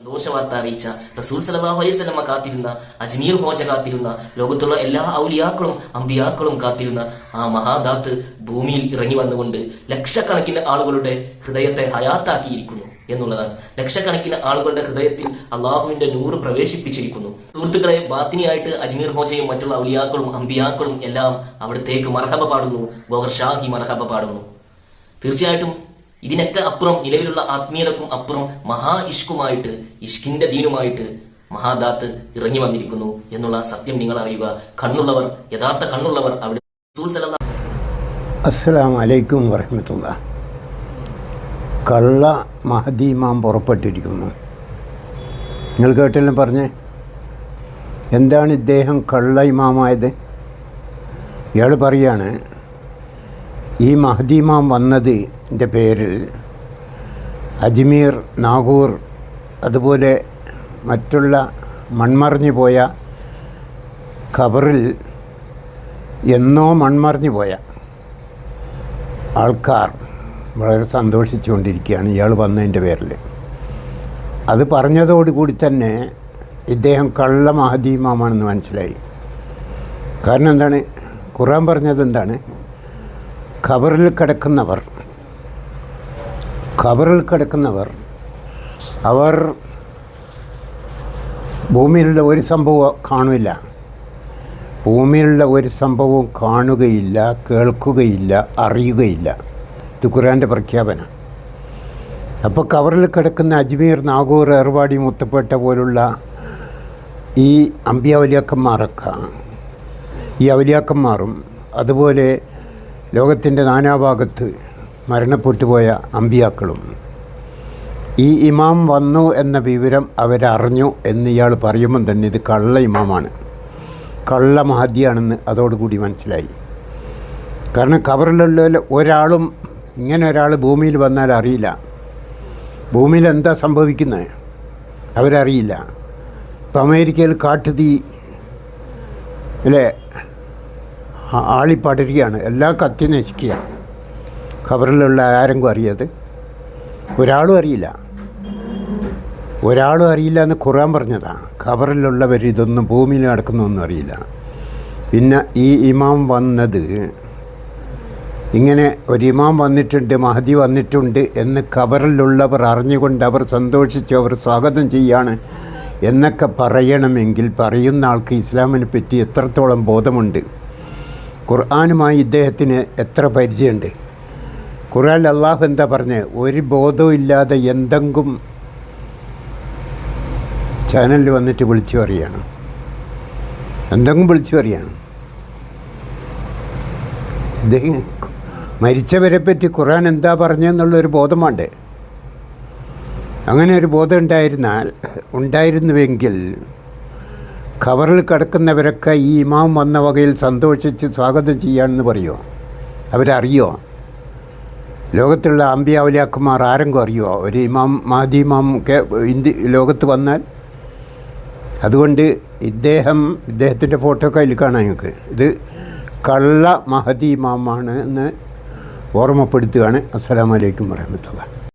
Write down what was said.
സന്തോഷവാർത്ത അറിയിച്ച റസൂൽ സല്ലല്ലാഹു അലൈഹി വസല്ലമ കാത്തിരുന്ന, അജ്മീർ ഹോജ കാത്തിരുന്ന, ലോകത്തുള്ള എല്ലാ ഔലിയാക്കളും അമ്പിയാക്കളും കാത്തിരുന്ന ആ മഹാദാത്ത് ഭൂമിയിൽ ഇറങ്ങി വന്നുകൊണ്ട് ലക്ഷക്കണക്കിന് ആളുകളുടെ ഹൃദയത്തെ ഹയാത്താക്കിയിരിക്കുന്നു എന്നുള്ളതാണ്. ലക്ഷക്കണക്കിന് ആളുകളുടെ ഹൃദയത്തിൽ അള്ളാഹുവിന്റെ നൂറ് പ്രവേശിപ്പിച്ചിരിക്കുന്നു. സുഹൃത്തുക്കളെ, ബാത്തിനിയായിട്ട് അജ്മീർ ഹോജയും മറ്റുള്ള ഔലിയാക്കളും അമ്പിയാക്കളും എല്ലാം അവിടത്തേക്ക് മർഹബ പാടുന്നു, ഗോഹർ ഷാഹി മർഹബ പാടുന്നു. തീർച്ചയായിട്ടും ഇതിനൊക്കെ അപ്പുറം, നിലവിലുള്ള ആത്മീയതക്കും അപ്പുറം മഹാ ഇഷ്കുമായിട്ട്, ഇഷ്കിന്റെ ദീനുമായിട്ട് മഹാദാത്ത് ഇറങ്ങി വന്നിരിക്കുന്നു എന്നുള്ള സത്യം നിങ്ങൾ അറിയുക. കണ്ണുള്ളവർ, യഥാർത്ഥ കണ്ണുള്ളവർ അവിടെ. അസ്സലാമു അലൈക്കും വറഹ്മത്തുള്ളാഹി. കള്ള മഹദി ഇമാം പുറപ്പെട്ടിരിക്കുന്നു. നിങ്ങൾ കേട്ടെല്ലാം പറഞ്ഞേ, എന്താണ് ഇദ്ദേഹം കള്ള ഇമാമായത്? ഇയാൾ പറയാണ്, ഈ മഹദി ഇമാം വന്നതിൻ്റെ പേരിൽ അജ്മീർ, നാഗൂർ, അതുപോലെ മറ്റുള്ള മൺമറിഞ്ഞു പോയ ഖബറിൽ എന്നോ മൺമറിഞ്ഞു പോയ ആൾക്കാർ വളരെ സന്തോഷിച്ചുകൊണ്ടിരിക്കുകയാണ് ഇയാൾ വന്നതിൻ്റെ പേരിൽ. അത് പറഞ്ഞതോടുകൂടി തന്നെ ഇദ്ദേഹം കള്ള മഹദി ഇമാമാണെന്ന് മനസ്സിലായി. കാരണം എന്താണ്? ഖുർആൻ പറഞ്ഞത് എന്താണ്? ഖബറിൽ കിടക്കുന്നവർ അവർ ഭൂമിയിലുള്ള ഒരു സംഭവം കാണില്ല, ഭൂമിയിലുള്ള ഒരു സംഭവവും കാണുകയില്ല, കേൾക്കുകയില്ല, അറിയുകയില്ല. ഇത് ഖുർആൻ്റെ പ്രഖ്യാപനം. അപ്പോൾ ഖബറിൽ കിടക്കുന്ന അജ്മീർ, നാഗൂർ, ഏർവാടി, മുത്തപ്പേട്ട പോലുള്ള ഈ അമ്പിയാവലിയാക്കന്മാരൊക്കെ, ഈ അവലിയാക്കന്മാരും അതുപോലെ ലോകത്തിൻ്റെ നാനാഭാഗത്ത് മരണപ്പെട്ടുപോയ അമ്പിയാക്കളും ഈ ഇമാം വന്നു എന്ന വിവരം അവരറിഞ്ഞു എന്ന് ഇയാൾ പറയുമ്പം തന്നെ ഇത് കള്ള ഇമാമാണ്, കള്ള മഹദിയാണെന്ന് അതോടുകൂടി മനസ്സിലായി. കാരണം ഖബറിലുള്ള ഒരാളും, ഇങ്ങനെ ഒരാൾ ഭൂമിയിൽ വന്നാൽ അറിയില്ല, ഭൂമിയിൽ എന്താ സംഭവിക്കുന്നത് അവരറിയില്ല. ഇപ്പം അമേരിക്കയിൽ കാട്ടുതീ അല്ലേ ആളിപ്പടരുകയാണ്, എല്ലാം കത്തി നശിക്കുക. ഖബറിലുള്ള ആരെങ്കിലും അറിയത്? ഒരാളും അറിയില്ല എന്ന് ഖുർആൻ പറഞ്ഞതാണ്. ഖബറിലുള്ളവർ ഇതൊന്നും ഭൂമിയിൽ നടക്കുന്നൊന്നും അറിയില്ല. പിന്നെ ഈ ഇമാം വന്നത്, ഇങ്ങനെ ഒരു ഇമാം വന്നിട്ടുണ്ട്, മഹദി വന്നിട്ടുണ്ട് എന്ന് ഖബറിലുള്ളവർ അറിഞ്ഞുകൊണ്ട് അവർ സന്തോഷിച്ച് അവർ സ്വാഗതം ചെയ്യാണ് എന്നൊക്കെ പറയണമെങ്കിൽ പറയുന്ന ആൾക്ക് ഇസ്ലാമിനെ പറ്റി എത്രത്തോളം ബോധമുണ്ട്, ഖുർആനുമായി ഇദ്ദേഹത്തിന് എത്ര പരിചയമുണ്ട്? ഖുർആനിൽ അള്ളാഹു എന്താ പറഞ്ഞത്? ഒരു ബോധവും ഇല്ലാതെ എന്തെങ്കിലും ചാനലിൽ വന്നിട്ട് വിളിച്ചു പറയുകയാണ്, എന്തെങ്കിലും വിളിച്ചു പറയുകയാണ്. ഇത് മരിച്ചവരെ പറ്റി ഖുർആൻ എന്താ പറഞ്ഞതെന്നുള്ളൊരു ബോധം വേണ്ടേ? അങ്ങനെ ഒരു ബോധം ഉണ്ടായിരുന്നുവെങ്കിൽ ഖബറിൽ കിടക്കുന്നവരൊക്കെ ഈ ഇമാം വന്ന വകയിൽ സന്തോഷിച്ച് സ്വാഗതം ചെയ്യാമെന്ന് പറയുമോ? അവരറിയോ? ലോകത്തുള്ള അമ്പിയാവലിയാക്കന്മാർ ആരെങ്കിലും അറിയുമോ ഒരു ഇമാം, മഹദി ഇമാം ലോകത്ത് വന്നാൽ? അതുകൊണ്ട് ഇദ്ദേഹത്തിൻ്റെ ഫോട്ടോ കയ്യിൽ കാണാം നിങ്ങൾക്ക്. ഇത് കള്ള മഹദി ഇമാമാണ് എന്ന് ഓർമ്മപ്പെടുത്തുകയാണ്. അസ്സലാമു അലൈക്കും വറഹ്മത്തുള്ളാഹി.